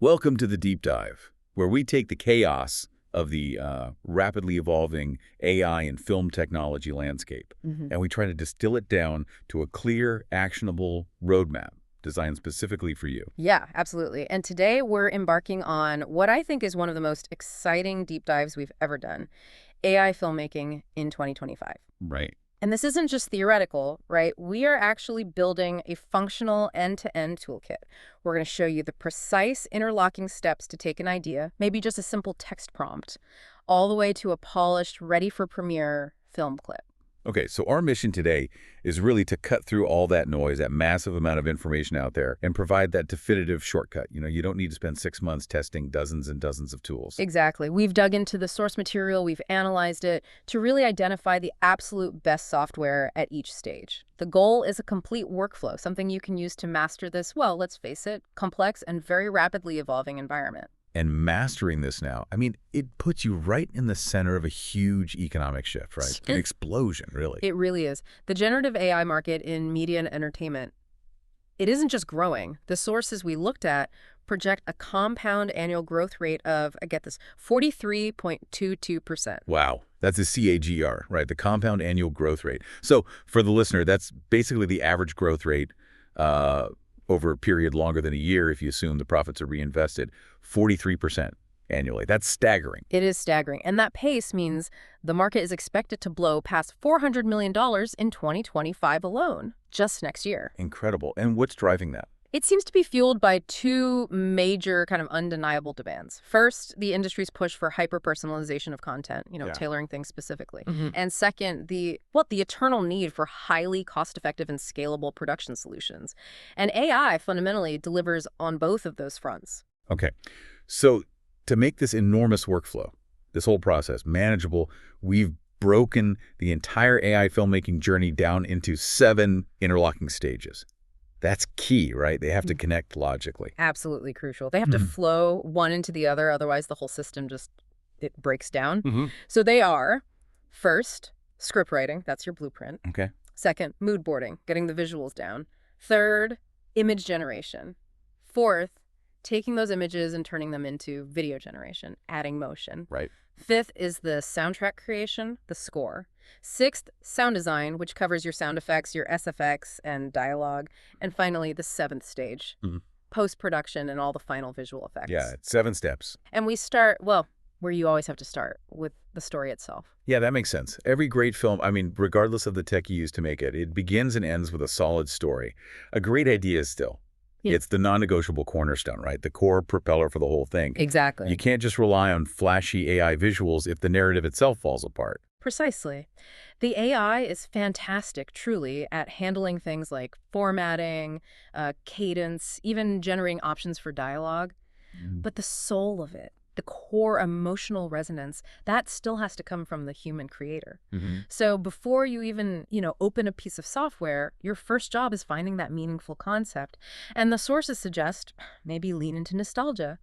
Welcome to the Deep Dive, where we take the chaos of the rapidly evolving AI and film technology landscape, and we try to distill it down to a clear, actionable roadmap designed specifically for you. Yeah, absolutely. And today we're embarking on what I think is one of the most exciting deep dives we've ever done, AI filmmaking in 2025. Right. And this isn't just theoretical, right? We are actually building a functional end-to-end toolkit. We're going to show you the precise interlocking steps to take an idea, maybe just a simple text prompt, all the way to a polished, ready-for-premiere film clip. Okay, so our mission today is really to cut through all that noise, that massive amount of information out there, and provide that definitive shortcut. You don't need to spend 6 months testing dozens and dozens of tools. Exactly. We've dug into the source material, we've analyzed it to really identify the absolute best software at each stage. The goal is a complete workflow, something you can use to master this, well, let's face it, complex and very rapidly evolving environment. And mastering this now, it puts you right in the center of a huge economic shift, right? An explosion, really. It really is. The generative AI market in media and entertainment, it isn't just growing. The sources we looked at project a compound annual growth rate of, I get this, 43.22%. Wow. That's a CAGR, right? The compound annual growth rate. So for the listener, that's basically the average growth rate over a period longer than a year if you assume the profits are reinvested, 43% annually. That's staggering. It is staggering. And that pace means the market is expected to blow past $400 million in 2025 alone, just next year. Incredible. And what's driving that? It seems to be fueled by two major kind of undeniable demands. First, the industry's push for hyper-personalization of content, tailoring things specifically. And second, the eternal need for highly cost-effective and scalable production solutions. And AI fundamentally delivers on both of those fronts. Okay. So to make this enormous workflow, this whole process manageable, we've broken the entire AI filmmaking journey down into 7 interlocking stages. That's key, right? They have to connect logically. Absolutely crucial. They have to flow one into the other, otherwise the whole system it breaks down. So they are, first, script writing, that's your blueprint. Okay. Second, mood boarding, getting the visuals down. Third, image generation. Fourth, taking those images and turning them into video generation, adding motion. Right. Fifth is the soundtrack creation, the score. Sixth, sound design, which covers your sound effects, your SFX, and dialogue. And finally, the 7th stage, post-production and all the final visual effects. Yeah, it's 7 steps. And we start, well, where you always have to start, with the story itself. Yeah, that makes sense. Every great film, regardless of the tech you use to make it, it begins and ends with a solid story. A great idea still. Yeah. It's the non-negotiable cornerstone, right? The core propeller for the whole thing. Exactly. You can't just rely on flashy AI visuals if the narrative itself falls apart. Precisely. The AI is fantastic, truly, at handling things like formatting, cadence, even generating options for dialogue. But the soul of it, the core emotional resonance, that still has to come from the human creator. So before you even, open a piece of software, your first job is finding that meaningful concept. And the sources suggest maybe lean into nostalgia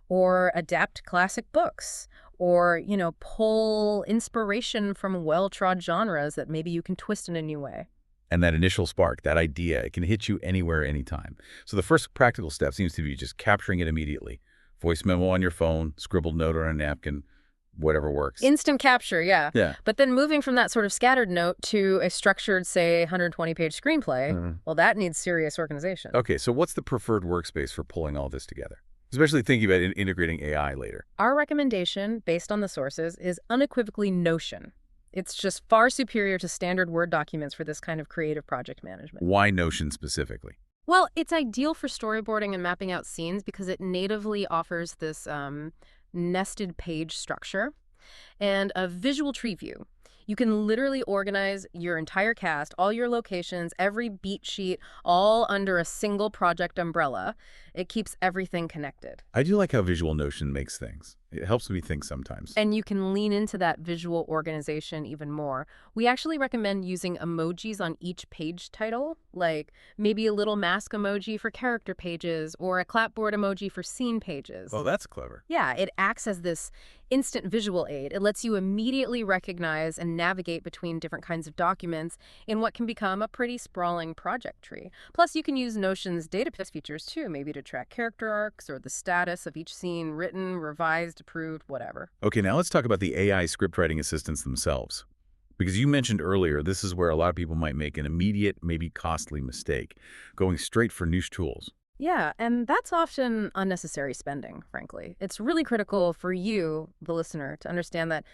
or adapt classic books or, pull inspiration from well-trod genres that maybe you can twist in a new way. And that initial spark, that idea, it can hit you anywhere, anytime. So the first practical step seems to be just capturing it immediately. Voice memo on your phone, scribbled note on a napkin, whatever works. Instant capture, yeah. Yeah. But then moving from that sort of scattered note to a structured, say, 120-page screenplay, well, that needs serious organization. Okay, so what's the preferred workspace for pulling all this together? Especially thinking about integrating AI later. Our recommendation, based on the sources, is unequivocally Notion. It's just far superior to standard Word documents for this kind of creative project management. Why Notion specifically? Well, it's ideal for storyboarding and mapping out scenes because it natively offers this nested page structure and a visual tree view. You can literally organize your entire cast, all your locations, every beat sheet, all under a single project umbrella. It keeps everything connected. I do like how visual Notion makes things. It helps me think sometimes. And you can lean into that visual organization even more. We actually recommend using emojis on each page title, like maybe a little mask emoji for character pages or a clapboard emoji for scene pages. Oh, that's clever. Yeah, it acts as this instant visual aid. It lets you immediately recognize and navigate between different kinds of documents in what can become a pretty sprawling project tree. Plus, you can use Notion's data features too, maybe to track character arcs or the status of each scene, written, revised, approved, whatever. Okay, now let's talk about the AI script writing assistants themselves. Because you mentioned earlier, this is where a lot of people might make an immediate, maybe costly mistake, going straight for niche tools. Yeah, and that's often unnecessary spending, frankly. It's really critical for you, the listener, to understand that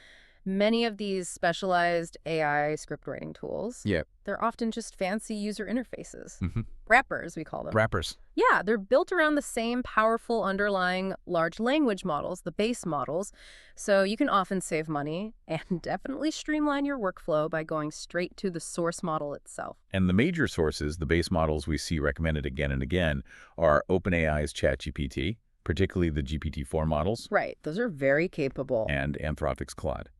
many of these specialized AI script writing tools, Yeah. they're often just fancy user interfaces. Mm-hmm. Wrappers, we call them. Wrappers. Yeah, they're built around the same powerful underlying large language models, the base models, so you can often save money and definitely streamline your workflow by going straight to the source model itself. And the major sources, the base models we see recommended again and again, are OpenAI's ChatGPT, particularly the GPT-4 models, Right, those are very capable. and Anthropic's Claude,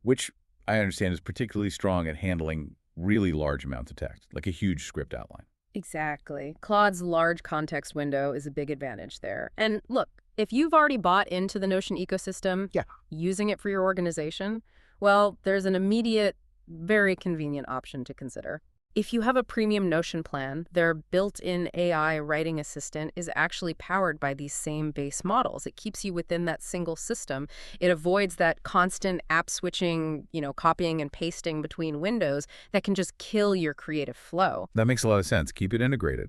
which I understand is particularly strong at handling really large amounts of text, like a huge script outline. Exactly. Claude's large context window is a big advantage there. And look, if you've already bought into the Notion ecosystem, Yeah. using it for your organization, well, there's an immediate, very convenient option to consider. If you have a premium Notion plan, their built-in AI writing assistant is actually powered by these same base models. It keeps you within that single system. It avoids that constant app switching, copying and pasting between windows that can just kill your creative flow. That makes a lot of sense. Keep it integrated.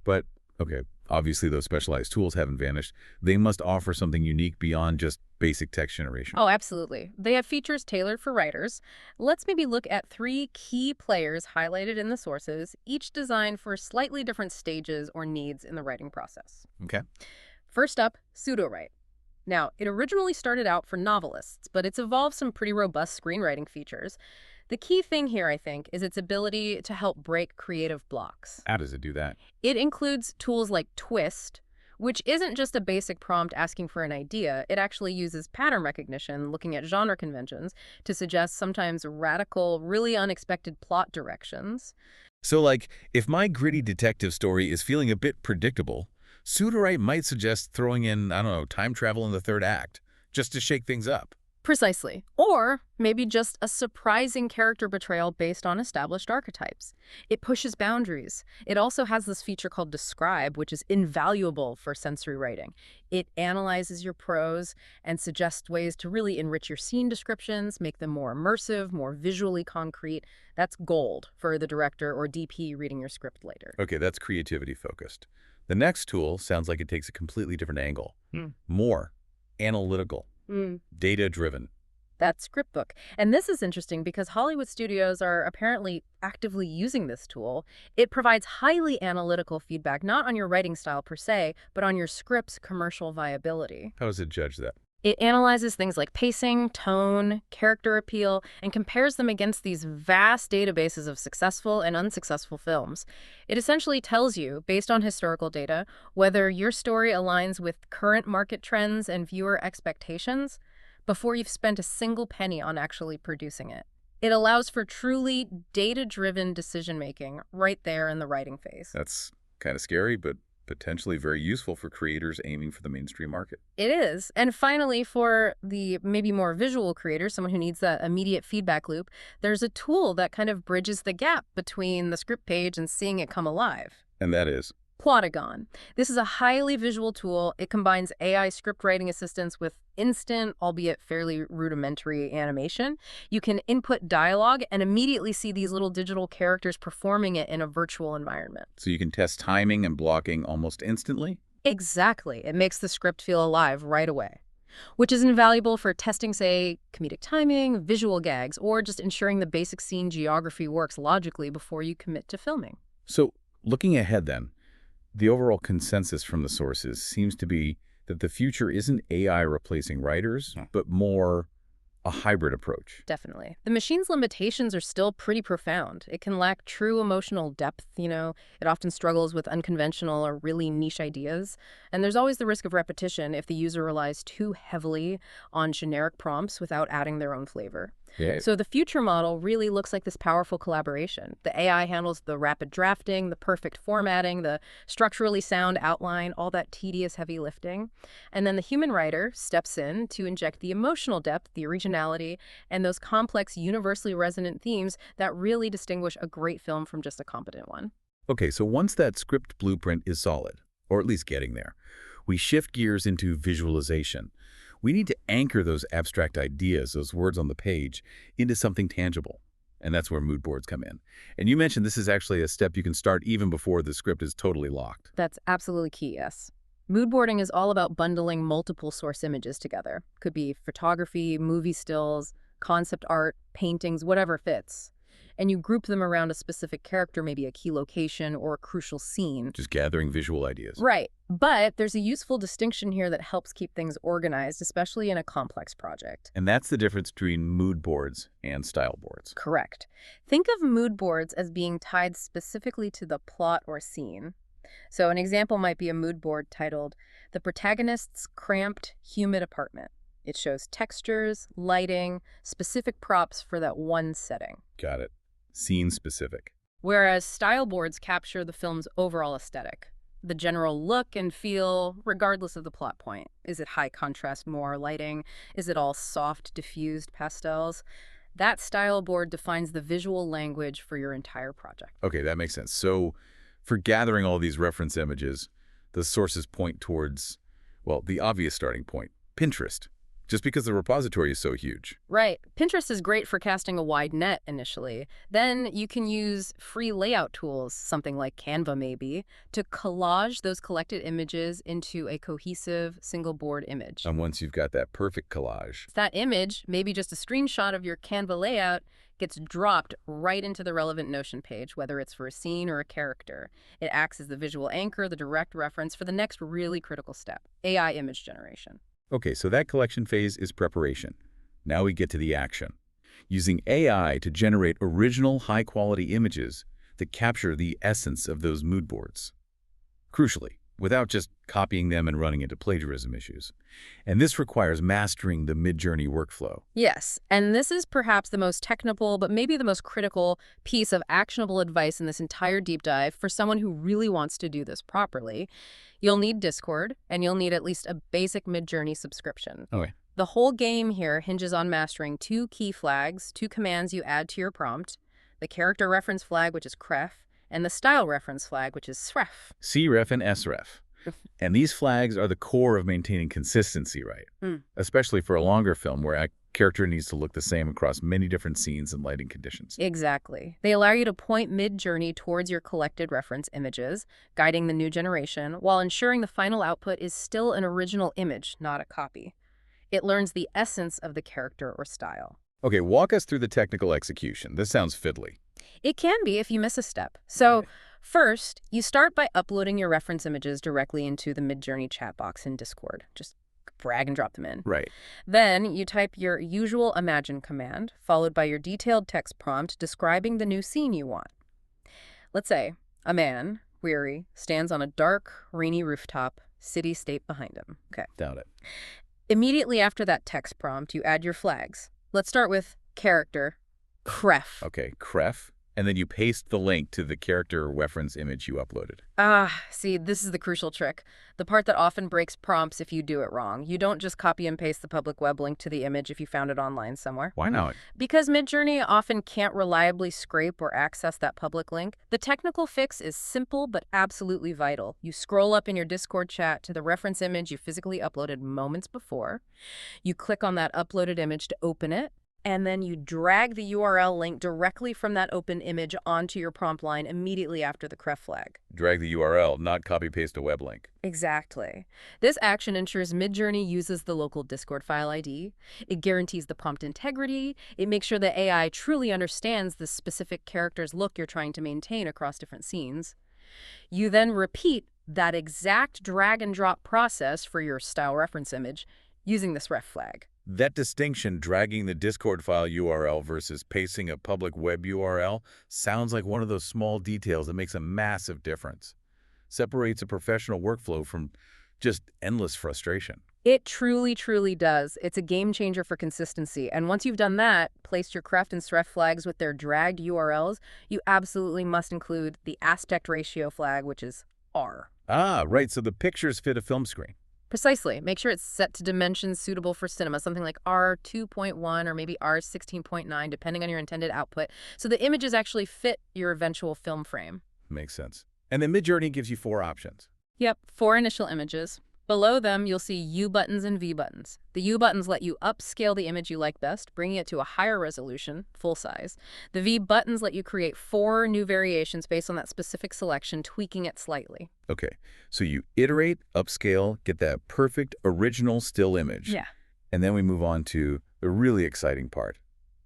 But, okay, obviously those specialized tools haven't vanished. They must offer something unique beyond just basic text generation. Oh, absolutely. They have features tailored for writers. Let's maybe look at 3 key players highlighted in the sources, each designed for slightly different stages or needs in the writing process. Okay. First up, Sudowrite. Now, it originally started out for novelists, but it's evolved some pretty robust screenwriting features. The key thing here, I think, is its ability to help break creative blocks. How does it do that? It includes tools like Twist, which isn't just a basic prompt asking for an idea. It actually uses pattern recognition, looking at genre conventions, to suggest sometimes radical, really unexpected plot directions. So, like, if my gritty detective story is feeling a bit predictable, Sudowrite might suggest throwing in, I don't know, time travel in the third act, just to shake things up. Precisely. Or maybe just a surprising character betrayal based on established archetypes. It pushes boundaries. It also has this feature called Describe, which is invaluable for sensory writing. It analyzes your prose and suggests ways to really enrich your scene descriptions, make them more immersive, more visually concrete. That's gold for the director or DP reading your script later. Okay, that's creativity focused. The next tool sounds like it takes a completely different angle. More analytical. Data-driven. That's ScriptBook. And this is interesting because Hollywood studios are apparently actively using this tool. It provides highly analytical feedback, not on your writing style per se, but on your script's commercial viability. How does it judge that? It analyzes things like pacing, tone, character appeal, and compares them against these vast databases of successful and unsuccessful films. It essentially tells you, based on historical data, whether your story aligns with current market trends and viewer expectations before you've spent a single penny on actually producing it. It allows for truly data-driven decision-making right there in the writing phase. That's kind of scary, but potentially very useful for creators aiming for the mainstream market. It is. And finally, for the maybe more visual creator, someone who needs that immediate feedback loop, there's a tool that kind of bridges the gap between the script page and seeing it come alive. And that is? Quadagon. This is a highly visual tool. It combines AI script writing assistance with instant, albeit fairly rudimentary animation. You can input dialogue and immediately see these little digital characters performing it in a virtual environment. So you can test timing and blocking almost instantly? Exactly. It makes the script feel alive right away, which is invaluable for testing, say, comedic timing, visual gags, or just ensuring the basic scene geography works logically before you commit to filming. So looking ahead then, the overall consensus from the sources seems to be that the future isn't AI replacing writers, but more a hybrid approach. Definitely. The machine's limitations are still pretty profound. It can lack true emotional depth, It often struggles with unconventional or really niche ideas. And there's always the risk of repetition if the user relies too heavily on generic prompts without adding their own flavor. Yeah. So the future model really looks like this powerful collaboration. The AI handles the rapid drafting, the perfect formatting, the structurally sound outline, all that tedious heavy lifting. And then the human writer steps in to inject the emotional depth, the originality, and those complex, universally resonant themes that really distinguish a great film from just a competent one. Okay, so once that script blueprint is solid, or at least getting there, we shift gears into visualization. We need to anchor those abstract ideas, those words on the page, into something tangible. And that's where mood boards come in. And you mentioned this is actually a step you can start even before the script is totally locked. That's absolutely key, yes. Mood boarding is all about bundling multiple source images together. Could be photography, movie stills, concept art, paintings, whatever fits. And you group them around a specific character, maybe a key location or a crucial scene. Just gathering visual ideas. Right. But there's a useful distinction here that helps keep things organized, especially in a complex project. And that's the difference between mood boards and style boards. Correct. Think of mood boards as being tied specifically to the plot or scene. So an example might be a mood board titled, "The Protagonist's Cramped, Humid Apartment." It shows textures, lighting, specific props for that one setting. Got it. Scene specific. Whereas style boards capture the film's overall aesthetic, the general look and feel, regardless of the plot point. Is it high contrast, more lighting? Is it all soft, diffused pastels? That style board defines the visual language for your entire project. Okay, that makes sense. So for gathering all these reference images, the sources point towards, well, the obvious starting point, Pinterest, just because the repository is so huge. Right. Pinterest is great for casting a wide net initially. Then you can use free layout tools, something like Canva maybe, to collage those collected images into a cohesive single board image. And once you've got that perfect collage, That image, maybe just a screenshot of your Canva layout, gets dropped right into the relevant Notion page, whether it's for a scene or a character. It acts as the visual anchor, the direct reference for the next really critical step, AI image generation. okay, so that collection phase is preparation. Now we get to the action. Using AI to generate original, high-quality images that capture the essence of those mood boards. Crucially, without just copying them and running into plagiarism issues. And this requires mastering the mid-journey workflow. Yes, and this is perhaps the most technical, but maybe the most critical piece of actionable advice in this entire deep dive for someone who really wants to do this properly. You'll need Discord, and you'll need at least a basic mid-journey subscription. Okay. The whole game here hinges on mastering two key flags, two commands you add to your prompt, the character reference flag, which is cref, and the style reference flag, which is sref. cref and sref. And these flags are the core of maintaining consistency, right? Especially for a longer film where a character needs to look the same across many different scenes and lighting conditions. Exactly. They allow you to point mid-journey towards your collected reference images, guiding the new generation, while ensuring the final output is still an original image, not a copy. It learns the essence of the character or style. Okay, walk us through the technical execution. This sounds fiddly. It can be if you miss a step. So first, you start by uploading your reference images directly into the Midjourney chat box in Discord. Just drag and drop them in. Right. Then you type your usual imagine command, followed by your detailed text prompt describing the new scene you want. Let's say a man, weary, stands on a dark, rainy rooftop, city-state behind him. Okay. Doubt it. Immediately after that text prompt, you add your flags. Let's start with character, cref. Okay, cref. And then you paste the link to the character reference image you uploaded. See, this is the crucial trick. The part that often breaks prompts if you do it wrong. You don't just copy and paste the public web link to the image if you found it online somewhere. Why not? Because Midjourney often can't reliably scrape or access that public link. The technical fix is simple but absolutely vital. You scroll up in your Discord chat to the reference image you physically uploaded moments before. You click on that uploaded image to open it. And then you drag the URL link directly from that open image onto your prompt line immediately after the cref flag. Drag the URL, not copy-paste a web link. Exactly. This action ensures Midjourney uses the local Discord file ID. It guarantees the prompt integrity. It makes sure the AI truly understands the specific character's look you're trying to maintain across different scenes. You then repeat that exact drag and drop process for your style reference image using this ref flag. That distinction, dragging the Discord file URL versus pasting a public web URL, sounds like one of those small details that makes a massive difference. Separates a professional workflow from just endless frustration. It truly, truly does. It's a game changer for consistency. And once you've done that, placed your Creft and Sref flags with their dragged URLs, you absolutely must include the aspect ratio flag, which is R. Ah, right, so the pictures fit a film screen. Precisely. Make sure it's set to dimensions suitable for cinema, something like R2.1 or maybe R16.9, depending on your intended output, so the images actually fit your eventual film frame. Makes sense. And then Midjourney gives you 4 options. Yep, 4 initial images. Below them, you'll see U buttons and V buttons. The U buttons let you upscale the image you like best, bringing it to a higher resolution, full size. The V buttons let you create 4 new variations based on that specific selection, tweaking it slightly. Okay, so you iterate, upscale, get that perfect original still image. Yeah. And then we move on to the really exciting part,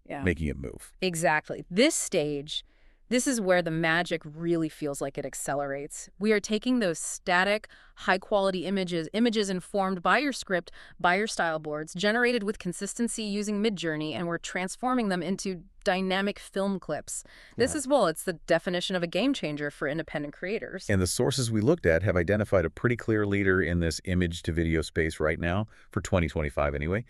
Yeah. making it move. Exactly. This is where the magic really feels like it accelerates. We are taking those static, high-quality images informed by your script, by your style boards, generated with consistency using Midjourney, and we're transforming them into dynamic film clips. This is, well, it's the definition of a game changer for independent creators. And the sources we looked at have identified a pretty clear leader in this image-to-video space right now, for 2025 anyway.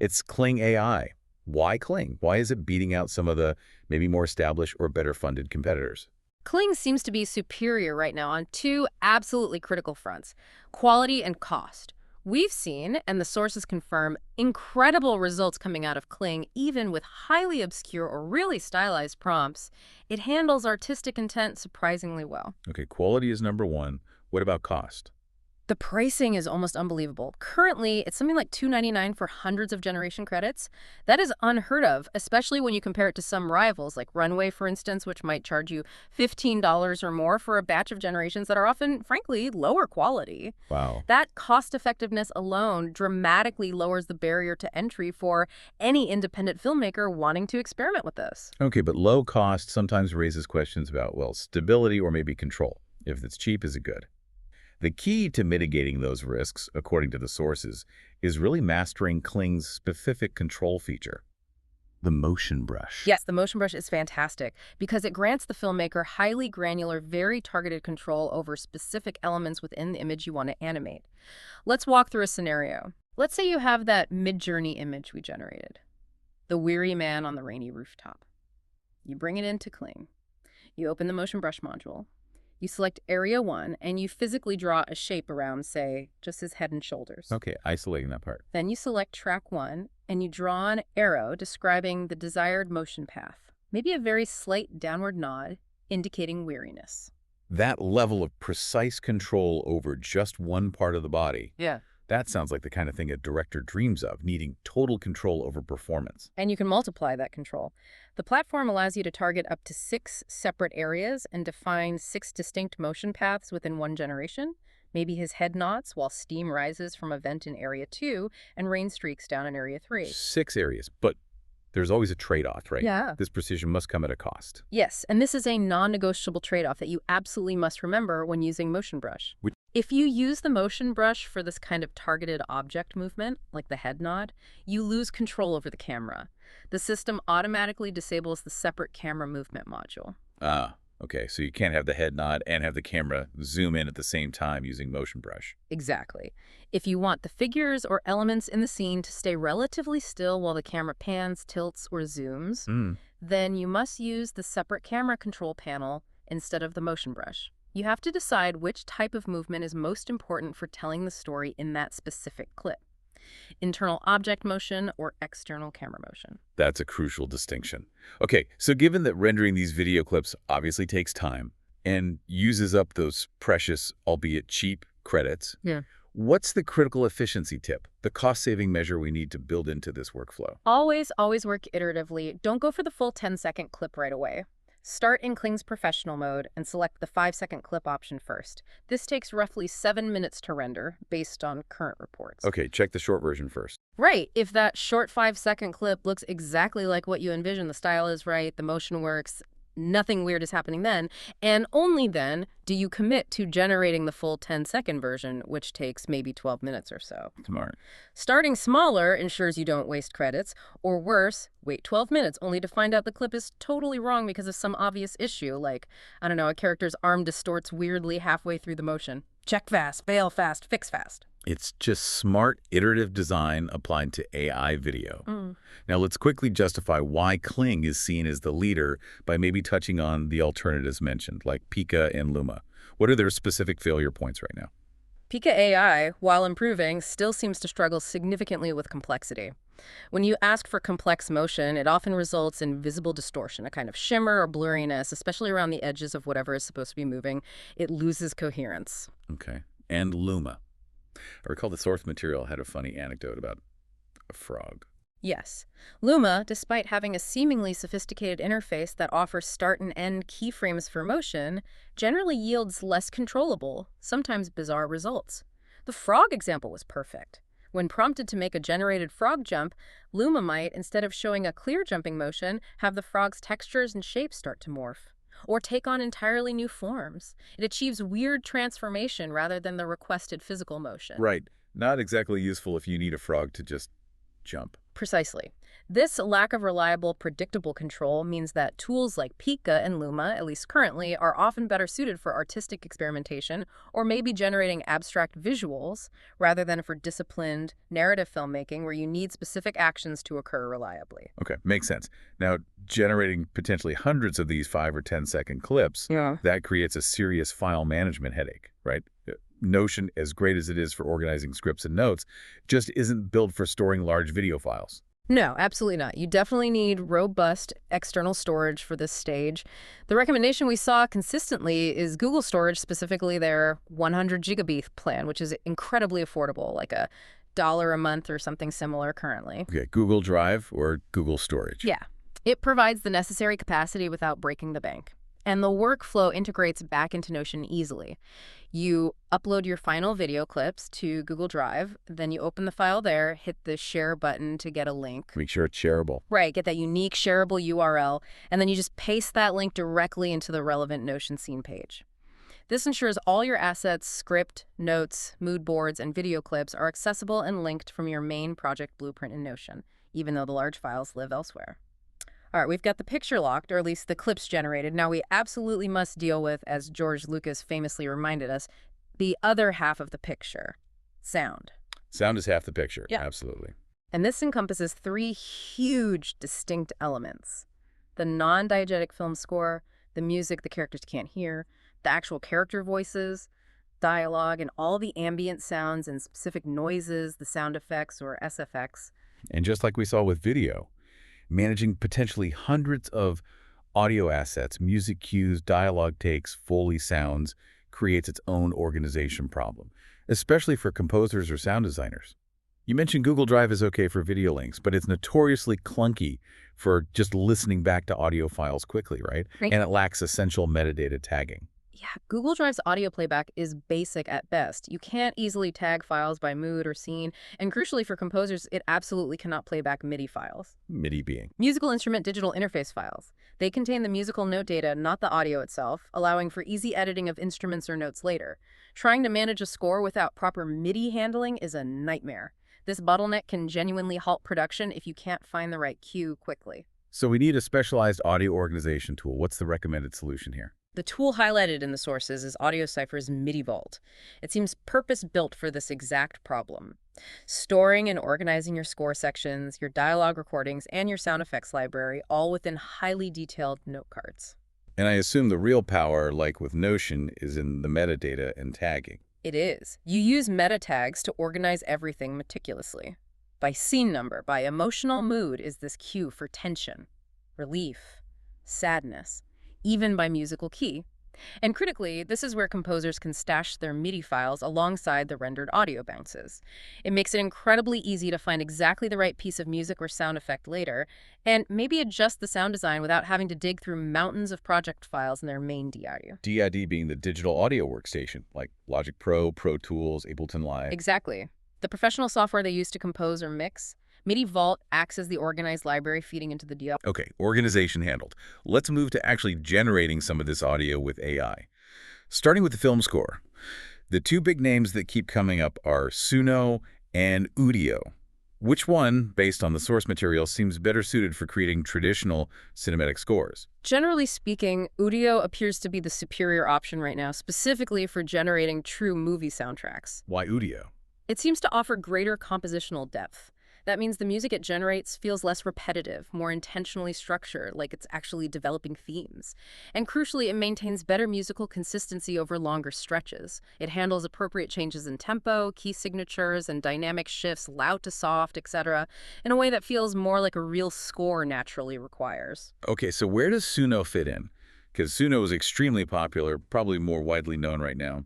It's Kling AI. Why Kling? Why is it beating out some of the maybe more established or better funded competitors? Kling seems to be superior right now on 2 absolutely critical fronts: quality and cost. We've seen, and the sources confirm, incredible results coming out of Kling, even with highly obscure or really stylized prompts. It handles artistic intent surprisingly well. Okay, quality is number 1. What about cost? The pricing is almost unbelievable. Currently, it's something like $2.99 for hundreds of generation credits. That is unheard of, especially when you compare it to some rivals, like Runway, for instance, which might charge you $15 or more for a batch of generations that are often, frankly, lower quality. Wow. That cost-effectiveness alone dramatically lowers the barrier to entry for any independent filmmaker wanting to experiment with this. Okay, but low cost sometimes raises questions about, well, stability or maybe control. If it's cheap, is it good? The key to mitigating those risks, according to the sources, is really mastering Kling's specific control feature, the motion brush. Yes, the motion brush is fantastic because it grants the filmmaker highly granular, very targeted control over specific elements within the image you want to animate. Let's walk through a scenario. Let's say you have that Midjourney image we generated, the weary man on the rainy rooftop. You bring it into Kling. You open the motion brush module. You select Area 1, and you physically draw a shape around, say, just his head and shoulders. Okay, isolating that part. Then you select Track 1, and you draw an arrow describing the desired motion path, maybe a very slight downward nod, indicating weariness. That level of precise control over just one part of the body. Yeah. That sounds like the kind of thing a director dreams of, needing total control over performance. And you can multiply that control. The platform allows you to target up to 6 separate areas and define 6 distinct motion paths within one generation. Maybe his head nods while steam rises from a vent in Area 2 and rain streaks down in Area 3. 6 areas, but there's always a trade-off, right? Yeah. This precision must come at a cost. Yes, and this is a non-negotiable trade-off that you absolutely must remember when using Motion Brush. Which If you use the Motion Brush for this kind of targeted object movement, like the head nod, you lose control over the camera. The system automatically disables the separate camera movement module. Ah, okay, so you can't have the head nod and have the camera zoom in at the same time using Motion Brush. Exactly. If you want the figures or elements in the scene to stay relatively still while the camera pans, tilts, or zooms, then you must use the separate camera control panel instead of the Motion Brush. You have to decide which type of movement is most important for telling the story in that specific clip: internal object motion or external camera motion. That's a crucial distinction. Okay, so given that rendering these video clips obviously takes time and uses up those precious, albeit cheap, credits, what's the critical efficiency tip, the cost-saving measure we need to build into this workflow? Always work iteratively. Don't go for the full 10-second clip right away. Start in Kling's professional mode and select the 5-second clip option first. This takes roughly 7 minutes to render based on current reports. Okay, check the short version first. Right. If that short 5-second clip looks exactly like what you envision, the style is right, the motion works, Nothing weird is happening then, and only then do you commit to generating the full 10-second version, which takes maybe 12 minutes or so. Smart. Starting smaller ensures you don't waste credits, or worse, wait 12 minutes only to find out the clip is totally wrong because of some obvious issue, like, I don't know, a character's arm distorts weirdly halfway through the motion. Check fast, fail fast, fix fast. It's just smart, iterative design applied to AI video. Now, let's quickly justify why Kling is seen as the leader by maybe touching on the alternatives mentioned, like Pika and Luma. What are their specific failure points right now? Pika AI, while improving, still seems to struggle significantly with complexity. When you ask for complex motion, it often results in visible distortion, a kind of shimmer or blurriness, especially around the edges of whatever is supposed to be moving. It loses coherence. Okay. And Luma. I recall the source material had a funny anecdote about a frog. Yes. Luma, despite having a seemingly sophisticated interface that offers start and end keyframes for motion, generally yields less controllable, sometimes bizarre results. The frog example was perfect. When prompted to make a generated frog jump, Luma might, instead of showing a clear jumping motion, have the frog's textures and shapes start to morph, or take on entirely new forms. It achieves weird transformation rather than the requested physical motion. Right. Not exactly useful if you need a frog to just jump. Precisely. This lack of reliable, predictable control means that tools like Pika and Luma, at least currently, are often better suited for artistic experimentation or maybe generating abstract visuals rather than for disciplined narrative filmmaking where you need specific actions to occur reliably. Okay, makes sense. Now, generating potentially hundreds of these 5 or 10-second clips, that creates a serious file management headache, right? Notion, as great as it is for organizing scripts and notes, just isn't built for storing large video files. No, absolutely not. You definitely need robust external storage for this stage. The recommendation we saw consistently is Google Storage, specifically their 100 gigabit plan, which is incredibly affordable, like $1 a month or something similar currently. Okay, Google Drive or Google Storage? Yeah. It provides the necessary capacity without breaking the bank. And the workflow integrates back into Notion easily. You upload your final video clips to Google Drive, then you open the file there, hit the share button to get a link. Make sure it's shareable. Right, get that unique shareable URL, and then you just paste that link directly into the relevant Notion scene page. This ensures all your assets, script, notes, mood boards, and video clips are accessible and linked from your main project blueprint in Notion, even though the large files live elsewhere. All right, we've got the picture locked, or at least the clips generated. Now we absolutely must deal with, as George Lucas famously reminded us, the other half of the picture, sound. Sound is half the picture, Yeah. Absolutely. And this encompasses 3 huge distinct elements: the non-diegetic film score, the music the characters can't hear, the actual character voices, dialogue, and all the ambient sounds and specific noises, the sound effects or SFX. And just like we saw with video, managing potentially hundreds of audio assets, music cues, dialogue takes, Foley sounds, creates its own organization problem, especially for composers or sound designers. You mentioned Google Drive is okay for video links, but it's notoriously clunky for just listening back to audio files quickly, right? Right. And it lacks essential metadata tagging. Yeah, Google Drive's audio playback is basic at best. You can't easily tag files by mood or scene, and crucially for composers, it absolutely cannot play back MIDI files. MIDI being. Musical instrument digital interface files. They contain the musical note data, not the audio itself, allowing for easy editing of instruments or notes later. Trying to manage a score without proper MIDI handling is a nightmare. This bottleneck can genuinely halt production if you can't find the right cue quickly. So we need a specialized audio organization tool. What's the recommended solution here? The tool highlighted in the sources is AudioCypher's MIDI Vault. It seems purpose-built for this exact problem. Storing and organizing your score sections, your dialogue recordings, and your sound effects library, all within highly detailed note cards. And I assume the real power, like with Notion, is in the metadata and tagging. It is. You use meta tags to organize everything meticulously. By scene number, by emotional mood is this cue for tension, relief, sadness, even by musical key. And critically, this is where composers can stash their MIDI files alongside the rendered audio bounces. It makes it incredibly easy to find exactly the right piece of music or sound effect later, and maybe adjust the sound design without having to dig through mountains of project files in their main DID. DID being the digital audio workstation, like Logic Pro, Pro Tools, Ableton Live. Exactly. The professional software they use to compose or mix, MIDI Vault acts as the organized library feeding into the DAW. Okay, organization handled. Let's move to actually generating some of this audio with AI. Starting with the film score. The two big names that keep coming up are Suno and Udio. Which one, based on the source material, seems better suited for creating traditional cinematic scores? Generally speaking, Udio appears to be the superior option right now, specifically for generating true movie soundtracks. Why Udio? It seems to offer greater compositional depth. That means the music it generates feels less repetitive, more intentionally structured, like it's actually developing themes. And crucially, it maintains better musical consistency over longer stretches. It handles appropriate changes in tempo, key signatures, and dynamic shifts, loud to soft, etc., in a way that feels more like a real score naturally requires. Okay, so where does Suno fit in? Because Suno is extremely popular, probably more widely known right now.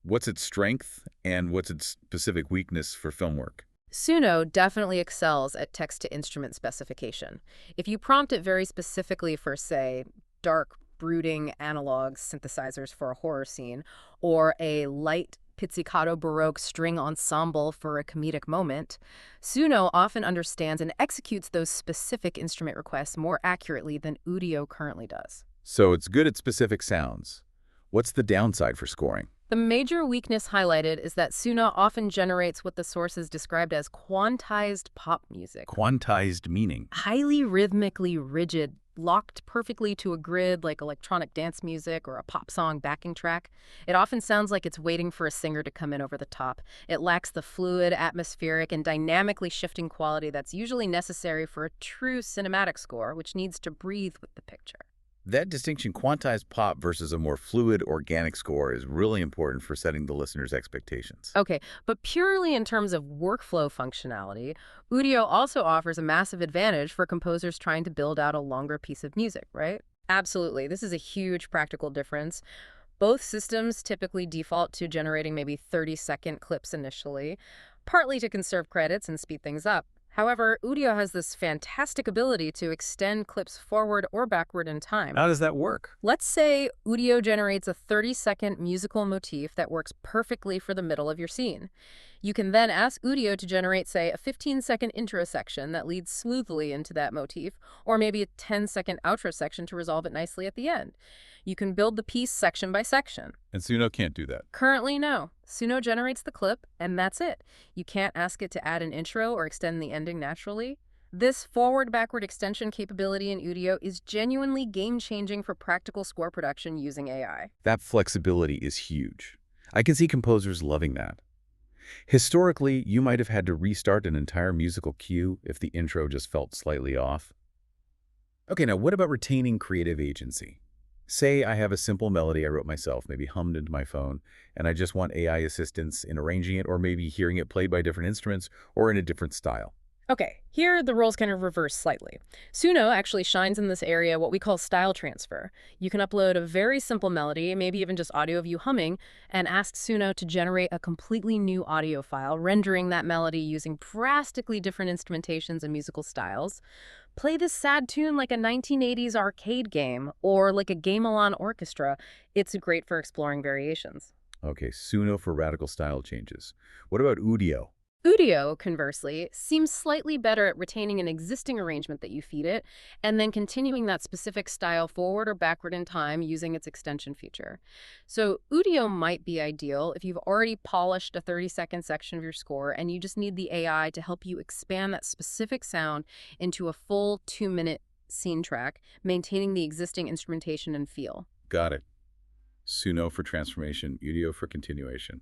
What's its strength and what's its specific weakness for film work? Suno definitely excels at text-to-instrument specification. If you prompt it very specifically for, say, dark, brooding analog synthesizers for a horror scene, or a light pizzicato Baroque string ensemble for a comedic moment, Suno often understands and executes those specific instrument requests more accurately than Udio currently does. So it's good at specific sounds. What's the downside for scoring? The major weakness highlighted is that Suno often generates what the sources described as quantized pop music. Quantized meaning. Highly rhythmically rigid, locked perfectly to a grid like electronic dance music or a pop song backing track. It often sounds like it's waiting for a singer to come in over the top. It lacks the fluid, atmospheric, and dynamically shifting quality that's usually necessary for a true cinematic score, which needs to breathe with the picture. That distinction, quantized pop versus a more fluid, organic score, is really important for setting the listener's expectations. Okay, but purely in terms of workflow functionality, Udio also offers a massive advantage for composers trying to build out a longer piece of music, right? Absolutely. This is a huge practical difference. Both systems typically default to generating maybe 30-second clips initially, partly to conserve credits and speed things up. However, Udio has this fantastic ability to extend clips forward or backward in time. How does that work? Let's say Udio generates a 30-second musical motif that works perfectly for the middle of your scene. You can then ask Udio to generate, say, a 15-second intro section that leads smoothly into that motif, or maybe a 10-second outro section to resolve it nicely at the end. You can build the piece section by section. And Suno can't do that. Currently, no. Suno generates the clip, and that's it. You can't ask it to add an intro or extend the ending naturally. This forward-backward extension capability in Udio is genuinely game-changing for practical score production using AI. That flexibility is huge. I can see composers loving that. Historically, you might have had to restart an entire musical cue if the intro just felt slightly off. Okay, now what about retaining creative agency? Say I have a simple melody I wrote myself, maybe hummed into my phone, and I just want AI assistance in arranging it or maybe hearing it played by different instruments or in a different style. Okay, here the roles kind of reverse slightly. Suno actually shines in this area what we call style transfer. You can upload a very simple melody, maybe even just audio of you humming, and ask Suno to generate a completely new audio file, rendering that melody using drastically different instrumentations and musical styles. Play this sad tune like a 1980s arcade game or like a gamelan orchestra. It's great for exploring variations. Okay, Suno for radical style changes. What about Udio? Udio, conversely, seems slightly better at retaining an existing arrangement that you feed it and then continuing that specific style forward or backward in time using its extension feature. So Udio might be ideal if you've already polished a 30-second section of your score and you just need the AI to help you expand that specific sound into a full 2-minute scene track, maintaining the existing instrumentation and feel. Got it. Suno for transformation, Udio for continuation.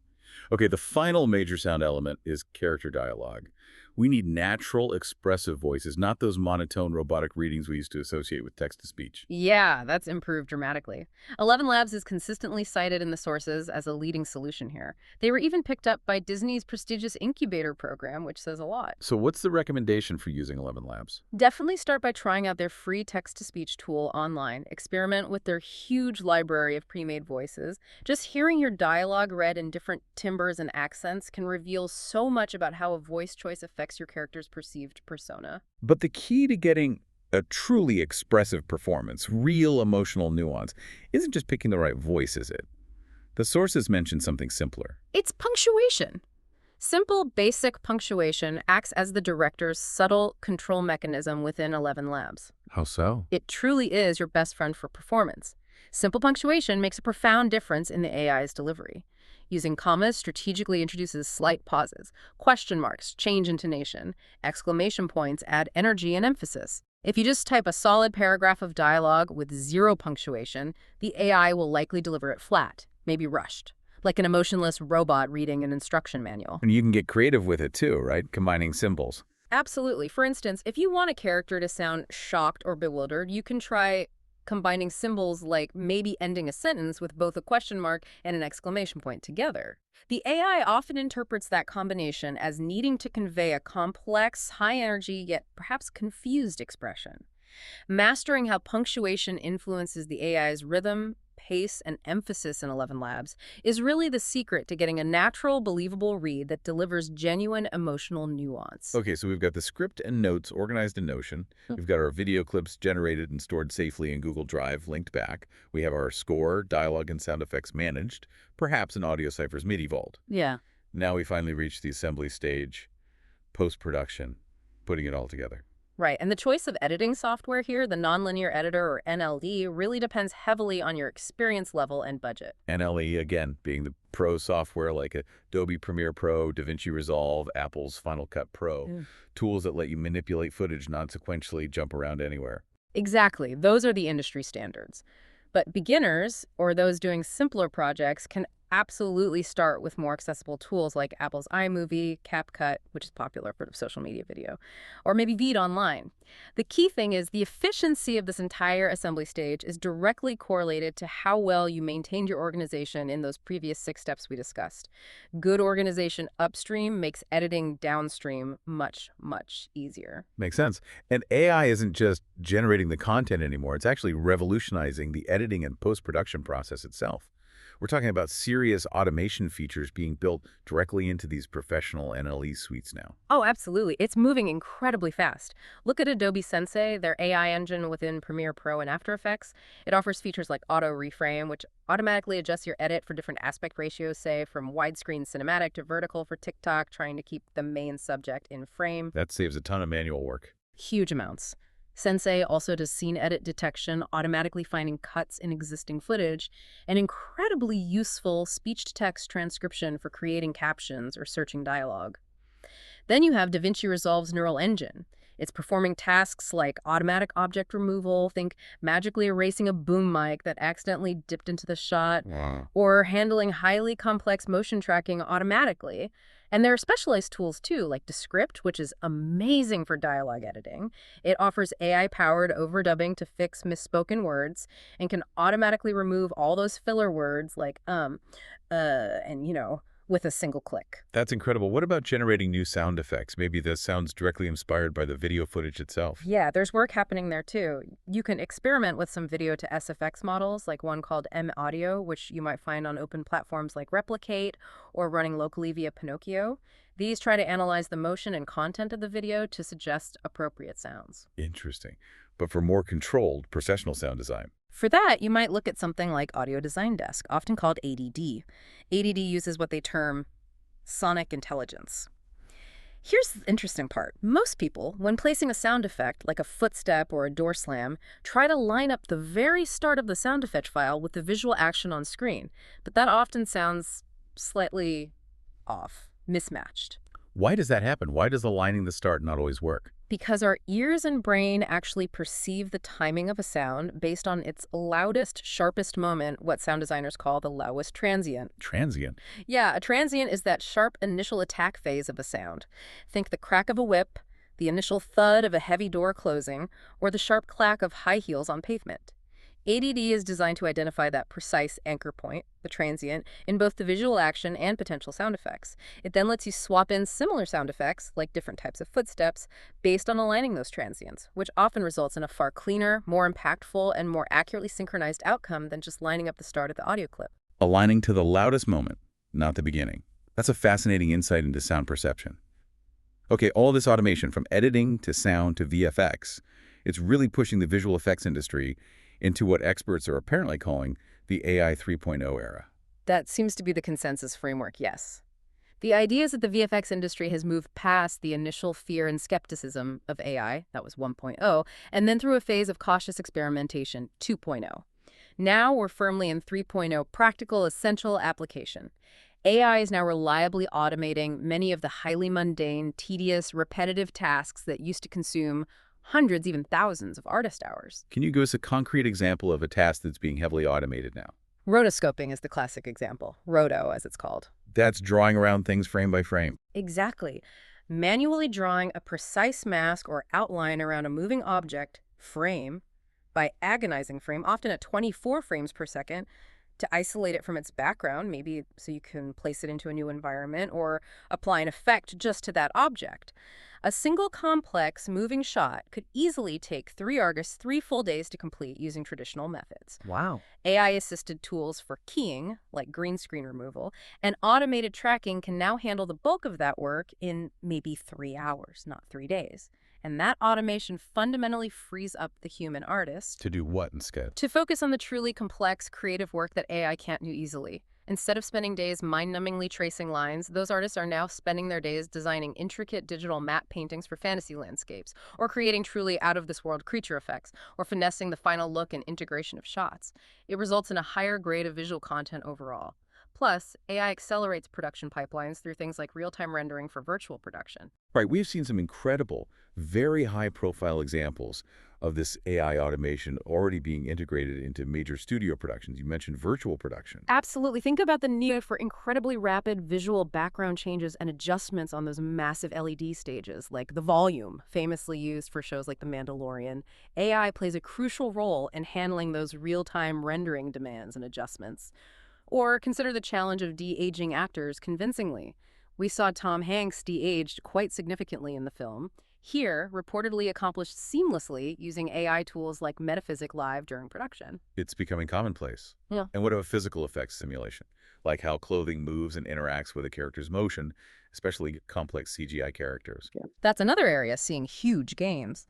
Okay, the final major sound element is character dialogue. We need natural, expressive voices, not those monotone robotic readings we used to associate with text-to-speech. Yeah, that's improved dramatically. 11 Labs is consistently cited in the sources as a leading solution here. They were even picked up by Disney's prestigious incubator program, which says a lot. So what's the recommendation for using 11 Labs? Definitely start by trying out their free text-to-speech tool online. Experiment with their huge library of pre-made voices. Just hearing your dialogue read in different timbres and accents can reveal so much about how a voice choice affects your character's perceived persona. But the key to getting a truly expressive performance, real emotional nuance, isn't just picking the right voice, is it? The sources mention something simpler. It's punctuation. Simple, basic punctuation acts as the director's subtle control mechanism within 11 Labs. How so? It truly is your best friend for performance. Simple punctuation makes a profound difference in the AI's delivery. Using commas strategically introduces slight pauses. Question marks change intonation. Exclamation points add energy and emphasis. If you just type a solid paragraph of dialogue with zero punctuation, the AI will likely deliver it flat, maybe rushed, like an emotionless robot reading an instruction manual. And you can get creative with it too, right? Combining symbols. Absolutely. For instance, if you want a character to sound shocked or bewildered, you can try combining symbols like maybe ending a sentence with both a question mark and an exclamation point together. The AI often interprets that combination as needing to convey a complex, high-energy, yet perhaps confused expression. Mastering how punctuation influences the AI's rhythm, pace, and emphasis in 11 Labs is really the secret to getting a natural, believable read that delivers genuine emotional nuance. Okay, so we've got the script and notes organized in Notion. We've got our video clips generated and stored safely in Google Drive, linked back. We have our score, dialogue, and sound effects managed, perhaps in AudioCypher's MIDI vault. Yeah. Now we finally reach the assembly stage, post-production, putting it all together. Right, and the choice of editing software here, the nonlinear editor or NLE, really depends heavily on your experience level and budget. NLE, again, being the pro software like Adobe Premiere Pro, DaVinci Resolve, Apple's Final Cut Pro, tools that let you manipulate footage non-sequentially, jump around anywhere. Exactly, those are the industry standards. But beginners, or those doing simpler projects, can absolutely start with more accessible tools like Apple's iMovie, CapCut, which is popular for social media video, or maybe Veed Online. The key thing is the efficiency of this entire assembly stage is directly correlated to how well you maintained your organization in those previous 6 steps we discussed. Good organization upstream makes editing downstream much, much easier. Makes sense. And AI isn't just generating the content anymore. It's actually revolutionizing the editing and post-production process itself. We're talking about serious automation features being built directly into these professional NLE suites now. Oh, absolutely. It's moving incredibly fast. Look at Adobe Sensei, their AI engine within Premiere Pro and After Effects. It offers features like auto reframe, which automatically adjusts your edit for different aspect ratios, say from widescreen cinematic to vertical for TikTok, trying to keep the main subject in frame. That saves a ton of manual work. Huge amounts. Sensei also does scene edit detection, automatically finding cuts in existing footage, and incredibly useful speech-to-text transcription for creating captions or searching dialogue. Then you have DaVinci Resolve's neural engine. It's performing tasks like automatic object removal, think magically erasing a boom mic that accidentally dipped into the shot, or handling highly complex motion tracking automatically. And there are specialized tools too, like Descript, which is amazing for dialogue editing. It offers AI-powered overdubbing to fix misspoken words and can automatically remove all those filler words like with a single click. That's incredible. What about generating new sound effects? Maybe the sounds directly inspired by the video footage itself. Yeah, there's work happening there too. You can experiment with some video to SFX models, like one called M Audio, which you might find on open platforms like Replicate or running locally via Pinocchio. These try to analyze the motion and content of the video to suggest appropriate sounds. Interesting. But for more controlled, processional sound design. For that, you might look at something like Audio Design Desk, often called ADD. ADD uses what they term sonic intelligence. Here's the interesting part. Most people, when placing a sound effect, like a footstep or a door slam, try to line up the very start of the sound effect file with the visual action on screen. But that often sounds slightly off, mismatched. Why does that happen? Why does aligning the start not always work? Because our ears and brain actually perceive the timing of a sound based on its loudest, sharpest moment, what sound designers call the lowest transient. Transient? Yeah, a transient is that sharp initial attack phase of a sound. Think the crack of a whip, the initial thud of a heavy door closing, or the sharp clack of high heels on pavement. ADD is designed to identify that precise anchor point, the transient, in both the visual action and potential sound effects. It then lets you swap in similar sound effects, like different types of footsteps, based on aligning those transients, which often results in a far cleaner, more impactful, and more accurately synchronized outcome than just lining up the start of the audio clip. Aligning to the loudest moment, not the beginning. That's a fascinating insight into sound perception. Okay, all this automation, from editing to sound to VFX, it's really pushing the visual effects industry into what experts are apparently calling the AI 3.0 era. That seems to be the consensus framework, yes. The idea is that the VFX industry has moved past the initial fear and skepticism of AI, that was 1.0, and then through a phase of cautious experimentation, 2.0. Now we're firmly in 3.0, practical, essential application. AI is now reliably automating many of the highly mundane, tedious, repetitive tasks that used to consume hundreds, even thousands of artist hours. Can you give us a concrete example of a task that's being heavily automated now? Rotoscoping is the classic example, roto as it's called. That's drawing around things frame by frame. Exactly. Manually drawing a precise mask or outline around a moving object, frame, by agonizing frame, often at 24 frames per second, to isolate it from its background, maybe so you can place it into a new environment or apply an effect just to that object. A single complex moving shot could easily take 3 artists 3 full days to complete using traditional methods. Wow. AI-assisted tools for keying, like green screen removal, and automated tracking can now handle the bulk of that work in maybe 3 hours, not 3 days. And that automation fundamentally frees up the human artist To do what instead? to focus on the truly complex, creative work that AI can't do easily. Instead of spending days mind-numbingly tracing lines, those artists are now spending their days designing intricate digital matte paintings for fantasy landscapes, or creating truly out-of-this-world creature effects, or finessing the final look and integration of shots. It results in a higher grade of visual content overall. Plus, AI accelerates production pipelines through things like real-time rendering for virtual production. Right, we've seen some incredible, very high-profile examples of this AI automation already being integrated into major studio productions. You mentioned virtual production. Absolutely. Think about the need for incredibly rapid visual background changes and adjustments on those massive LED stages, like the volume, famously used for shows like The Mandalorian. AI plays a crucial role in handling those real-time rendering demands and adjustments. Or consider the challenge of de-aging actors convincingly. We saw Tom Hanks de-aged quite significantly in the film. Here, reportedly accomplished seamlessly using AI tools like Metaphysic Live during production. It's becoming commonplace. Yeah. And what about physical effects simulation? Like how clothing moves and interacts with a character's motion, especially complex CGI characters. That's another area seeing huge gains.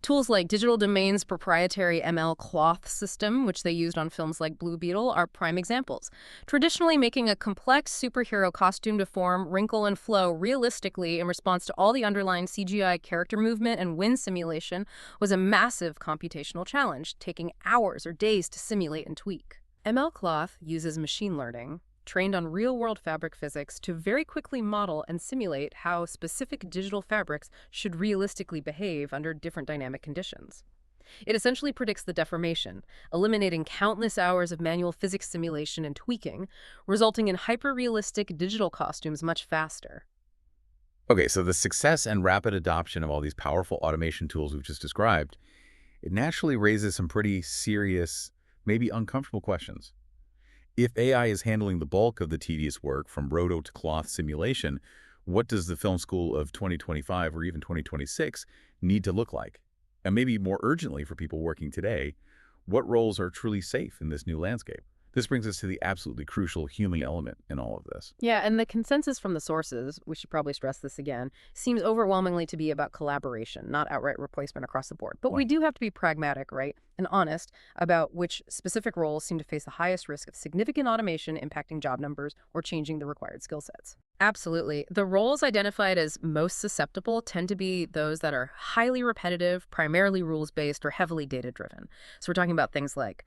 Tools like Digital Domain's proprietary ML cloth system, which they used on films like Blue Beetle, are prime examples. Traditionally, making a complex superhero costume to form, wrinkle, and flow realistically in response to all the underlying CGI character movement and wind simulation was a massive computational challenge, taking hours or days to simulate and tweak. ML cloth uses machine learning, trained on real-world fabric physics, to very quickly model and simulate how specific digital fabrics should realistically behave under different dynamic conditions. It essentially predicts the deformation, eliminating countless hours of manual physics simulation and tweaking, resulting in hyper-realistic digital costumes much faster. Okay, so the success and rapid adoption of all these powerful automation tools we've just described, it naturally raises some pretty serious, maybe uncomfortable questions. If AI is handling the bulk of the tedious work from roto to cloth simulation, what does the film school of 2025 or even 2026 need to look like? And maybe more urgently for people working today, what roles are truly safe in this new landscape? This brings us to the absolutely crucial human element in all of this. Yeah, and the consensus from the sources, we should probably stress this again, seems overwhelmingly to be about collaboration, not outright replacement across the board. But we do have to be pragmatic, right, and honest about which specific roles seem to face the highest risk of significant automation impacting job numbers or changing the required skill sets. Absolutely. The roles identified as most susceptible tend to be those that are highly repetitive, primarily rules-based, or heavily data-driven. So we're talking about things like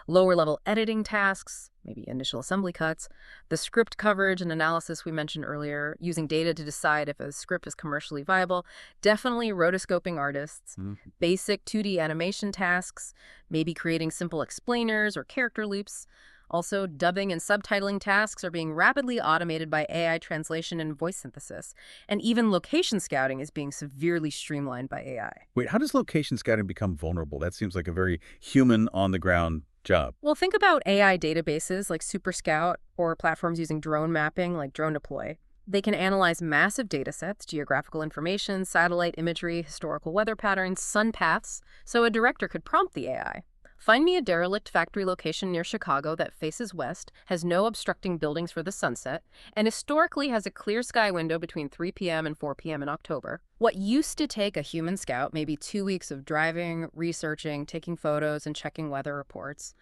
lower-level editing tasks, maybe initial assembly cuts, the script coverage and analysis we mentioned earlier, using data to decide if a script is commercially viable, definitely rotoscoping artists, basic 2D animation tasks, maybe creating simple explainers or character loops. Also, dubbing and subtitling tasks are being rapidly automated by AI translation and voice synthesis. And even location scouting is being severely streamlined by AI. Wait, how does location scouting become vulnerable? That seems like a very human, on-the-ground job. Well, think about AI databases like Super Scout or platforms using drone mapping like Drone Deploy. They can analyze massive data sets, geographical information, satellite imagery, historical weather patterns, sun paths, so a director could prompt the AI. Find me a derelict factory location near Chicago that faces west, has no obstructing buildings for the sunset, and historically has a clear sky window between 3 p.m. and 4 p.m. in October. What used to take a human scout maybe 2 weeks of driving, researching, taking photos, and checking weather reports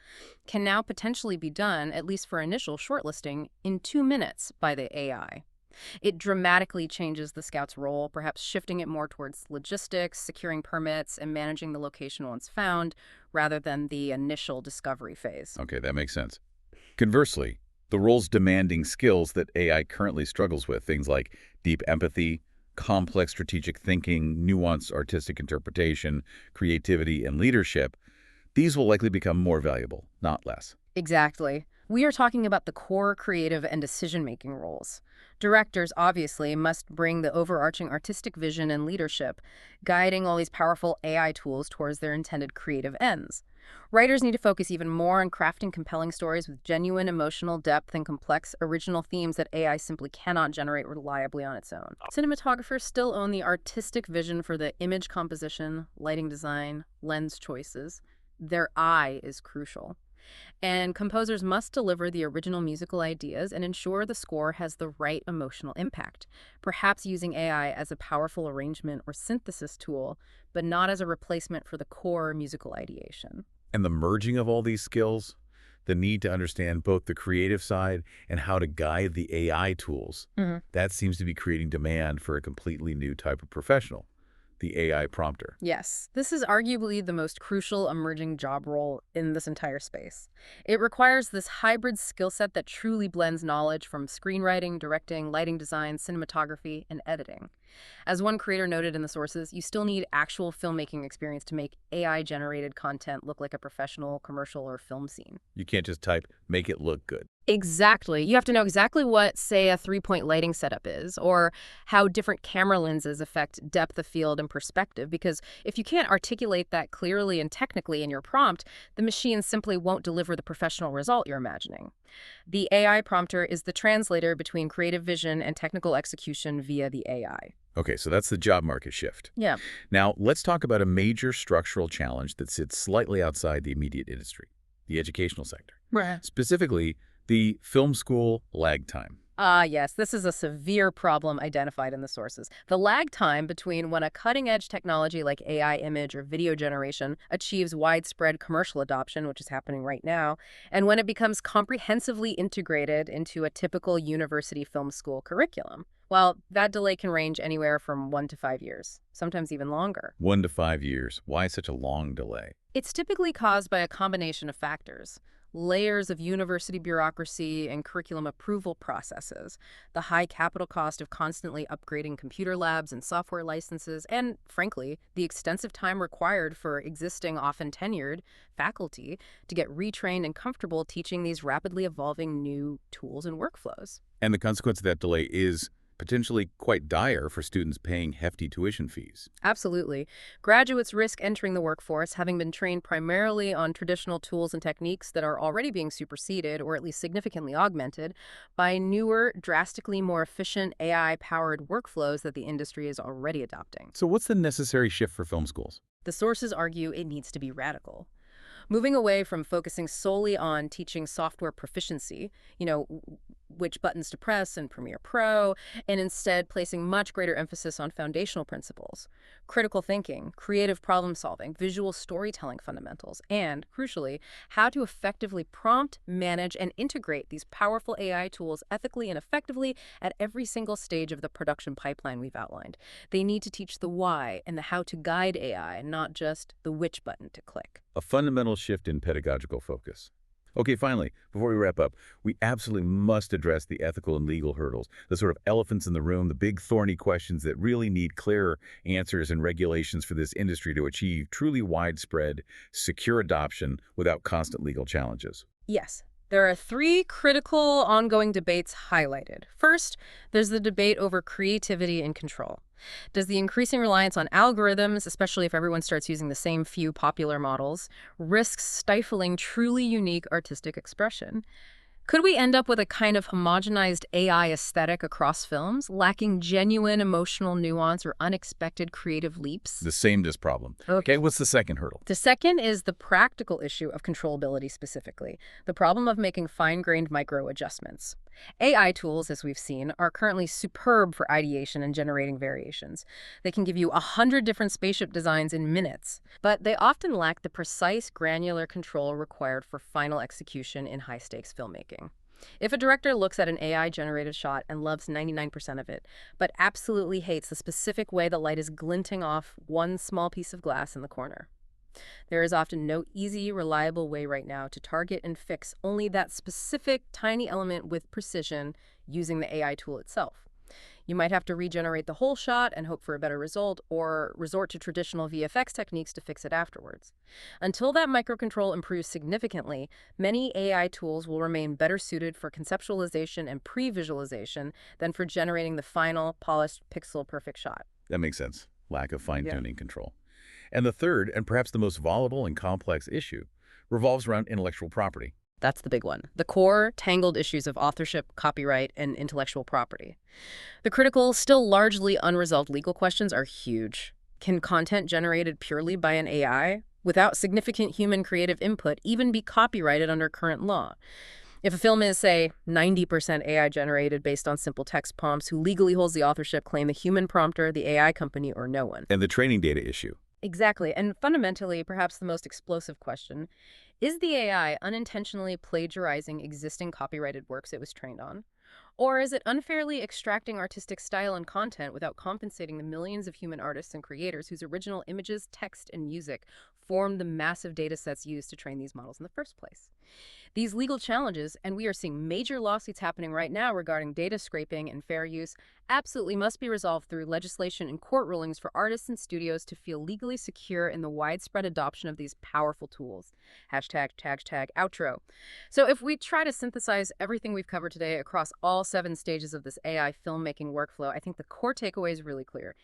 can now potentially be done, at least for initial shortlisting, in 2 minutes by the AI. It dramatically changes the scout's role, perhaps shifting it more towards logistics, securing permits, and managing the location once found, rather than the initial discovery phase. Okay, that makes sense. Conversely, the roles demanding skills that AI currently struggles with, things like deep empathy, complex strategic thinking, nuanced artistic interpretation, creativity, and leadership, these will likely become more valuable, not less. Exactly. We are talking about the core creative and decision-making roles. Directors, obviously, must bring the overarching artistic vision and leadership, guiding all these powerful AI tools towards their intended creative ends. Writers need to focus even more on crafting compelling stories with genuine emotional depth and complex, original themes that AI simply cannot generate reliably on its own. Cinematographers still own the artistic vision for the image composition, lighting design, lens choices. Their eye is crucial. And composers must deliver the original musical ideas and ensure the score has the right emotional impact, perhaps using AI as a powerful arrangement or synthesis tool, but not as a replacement for the core musical ideation. And the merging of all these skills, the need to understand both the creative side and how to guide the AI tools, that seems to be creating demand for a completely new type of professional, the AI prompter. Yes, this is arguably the most crucial emerging job role in this entire space. It requires this hybrid skill set that truly blends knowledge from screenwriting, directing, lighting design, cinematography, and editing. As one creator noted in the sources, you still need actual filmmaking experience to make AI-generated content look like a professional commercial or film scene. You can't just type, make it look good. Exactly. You have to know exactly what, say, a three-point lighting setup is, or how different camera lenses affect depth of field and perspective, because if you can't articulate that clearly and technically in your prompt, the machine simply won't deliver the professional result you're imagining. The AI prompter is the translator between creative vision and technical execution via the AI. Okay, so that's the job market shift. Yeah. Now, let's talk about a major structural challenge that sits slightly outside the immediate industry, the educational sector. Right. Specifically, the film school lag time. Yes, this is a severe problem identified in the sources. The lag time between when a cutting-edge technology like AI image or video generation achieves widespread commercial adoption, which is happening right now, and when it becomes comprehensively integrated into a typical university film school curriculum. Well, that delay can range anywhere from 1 to 5 years, sometimes even longer. 1 to 5 years. Why such a long delay? It's typically caused by a combination of factors. Layers of university bureaucracy and curriculum approval processes, the high capital cost of constantly upgrading computer labs and software licenses, and, frankly, the extensive time required for existing, often tenured, faculty to get retrained and comfortable teaching these rapidly evolving new tools and workflows. And the consequence of that delay is potentially quite dire for students paying hefty tuition fees. Absolutely. Graduates risk entering the workforce having been trained primarily on traditional tools and techniques that are already being superseded or at least significantly augmented by newer, drastically more efficient AI-powered workflows that the industry is already adopting. So what's the necessary shift for film schools? The sources argue it needs to be radical. Moving away from focusing solely on teaching software proficiency, which buttons to press in Premiere Pro, and instead placing much greater emphasis on foundational principles, critical thinking, creative problem solving, visual storytelling fundamentals, and, crucially, how to effectively prompt, manage, and integrate these powerful AI tools ethically and effectively at every single stage of the production pipeline we've outlined. They need to teach the why and the how to guide AI, not just the which button to click. A fundamental shift in pedagogical focus. Okay, finally, before we wrap up, we absolutely must address the ethical and legal hurdles, the sort of elephants in the room, the big thorny questions that really need clearer answers and regulations for this industry to achieve truly widespread, secure adoption without constant legal challenges. Yes. There are 3 critical ongoing debates highlighted. First, there's the debate over creativity and control. Does the increasing reliance on algorithms, especially if everyone starts using the same few popular models, risk stifling truly unique artistic expression? Could we end up with a kind of homogenized AI aesthetic across films, lacking genuine emotional nuance or unexpected creative leaps? The sameness problem. Okay, what's the second hurdle? The second is the practical issue of controllability specifically, the problem of making fine-grained micro-adjustments. AI tools, as we've seen, are currently superb for ideation and generating variations. They can give you 100 different spaceship designs in minutes, but they often lack the precise granular control required for final execution in high-stakes filmmaking. If a director looks at an AI-generated shot and loves 99% of it, but absolutely hates the specific way the light is glinting off one small piece of glass in the corner, there is often no easy, reliable way right now to target and fix only that specific tiny element with precision using the AI tool itself. You might have to regenerate the whole shot and hope for a better result, or resort to traditional VFX techniques to fix it afterwards. Until that microcontrol improves significantly, many AI tools will remain better suited for conceptualization and pre-visualization than for generating the final, polished, pixel-perfect shot. That makes sense. Lack of Yeah. fine-tuning control. And the third, and perhaps the most volatile and complex issue, revolves around intellectual property. That's the big one. The core, tangled issues of authorship, copyright, and intellectual property. The critical, still largely unresolved legal questions are huge. Can content generated purely by an AI, without significant human creative input, even be copyrighted under current law? If a film is, say, 90% AI generated based on simple text prompts, who legally holds the authorship claim, the human prompter, the AI company, or no one? And the training data issue. Exactly. And fundamentally, perhaps the most explosive question, is the AI unintentionally plagiarizing existing copyrighted works it was trained on? Or is it unfairly extracting artistic style and content without compensating the millions of human artists and creators whose original images, text, and music formed the massive data sets used to train these models in the first place? These legal challenges, and we are seeing major lawsuits happening right now regarding data scraping and fair use, absolutely must be resolved through legislation and court rulings for artists and studios to feel legally secure in the widespread adoption of these powerful tools. Hashtag outro. So if we try to synthesize everything we've covered today across all 7 stages of this AI filmmaking workflow, I think the core takeaway is really clear.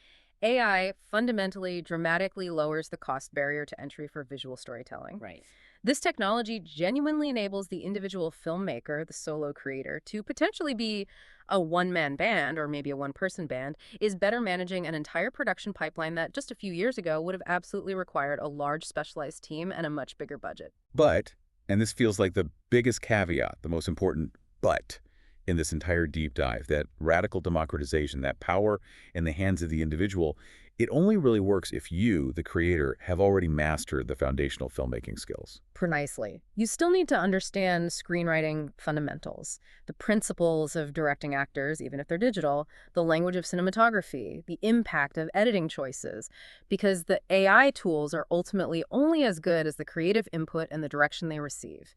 AI fundamentally, dramatically lowers the cost barrier to entry for visual storytelling. Right. This technology genuinely enables the individual filmmaker, the solo creator, to potentially be a one-man band or maybe a one-person band, is better managing an entire production pipeline that just a few years ago would have absolutely required a large specialized team and a much bigger budget. But, and this feels like the biggest caveat, the most important but in this entire deep dive, that radical democratization, that power in the hands of the individual, it only really works if you, the creator, have already mastered the foundational filmmaking skills. Precisely. You still need to understand screenwriting fundamentals, the principles of directing actors, even if they're digital, the language of cinematography, the impact of editing choices, because the AI tools are ultimately only as good as the creative input and the direction they receive.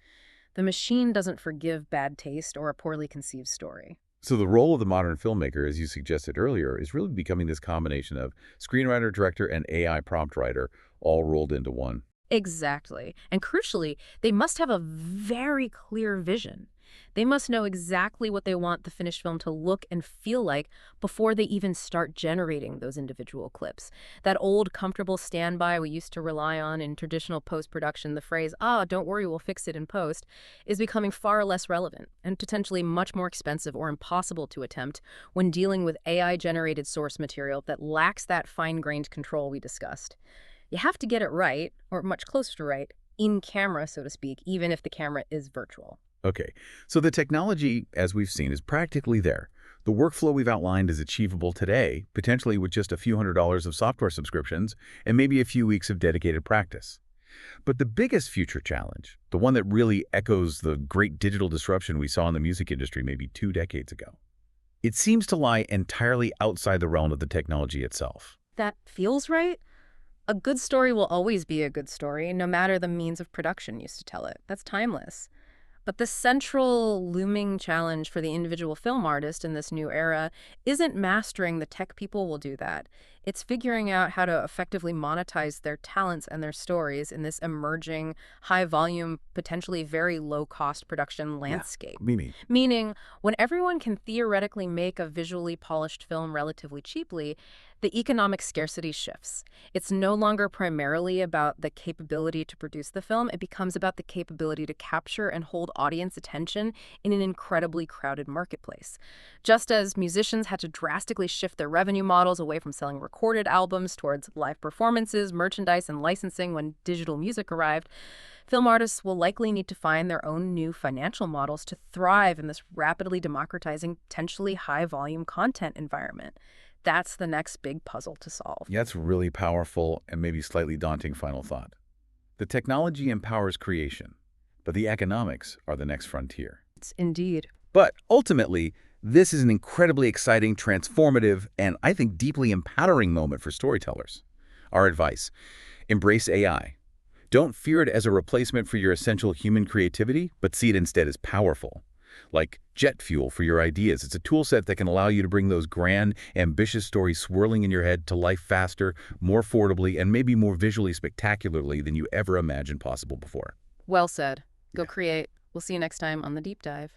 The machine doesn't forgive bad taste or a poorly conceived story. So the role of the modern filmmaker, as you suggested earlier, is really becoming this combination of screenwriter, director, and AI prompt writer all rolled into one. Exactly. And crucially, they must have a very clear vision. They must know exactly what they want the finished film to look and feel like before they even start generating those individual clips. That old, comfortable standby we used to rely on in traditional post-production, the phrase, don't worry, we'll fix it in post, is becoming far less relevant and potentially much more expensive or impossible to attempt when dealing with AI-generated source material that lacks that fine-grained control we discussed. You have to get it right, or much closer to right, in camera, so to speak, even if the camera is virtual. Okay, so the technology, as we've seen, is practically there. The workflow we've outlined is achievable today, potentially with just a few $100s of software subscriptions and maybe a few weeks of dedicated practice. But the biggest future challenge, the one that really echoes the great digital disruption we saw in the music industry maybe 2 decades ago, it seems to lie entirely outside the realm of the technology itself. That feels right? A good story will always be a good story, no matter the means of production used to tell it. That's timeless. But the central looming challenge for the individual film artist in this new era isn't mastering the tech people will do that. It's figuring out how to effectively monetize their talents and their stories in this emerging, high-volume, potentially very low-cost production landscape. Yeah, Mimi. Meaning, when everyone can theoretically make a visually polished film relatively cheaply, the economic scarcity shifts. It's no longer primarily about the capability to produce the film. It becomes about the capability to capture and hold audience attention in an incredibly crowded marketplace. Just as musicians had to drastically shift their revenue models away from selling recorded albums towards live performances, merchandise, and licensing when digital music arrived, film artists will likely need to find their own new financial models to thrive in this rapidly democratizing, potentially high-volume content environment. That's the next big puzzle to solve. Yeah, that's really powerful and maybe slightly daunting final thought. The technology empowers creation, but the economics are the next frontier. Indeed. But ultimately, this is an incredibly exciting, transformative, and I think deeply empowering moment for storytellers. Our advice: embrace AI. Don't fear it as a replacement for your essential human creativity, but see it instead as powerful. Like jet fuel for your ideas. It's a tool set that can allow you to bring those grand, ambitious stories swirling in your head to life faster, more affordably, and maybe more visually spectacularly than you ever imagined possible before. Well said. Go create. We'll see you next time on The Deep Dive.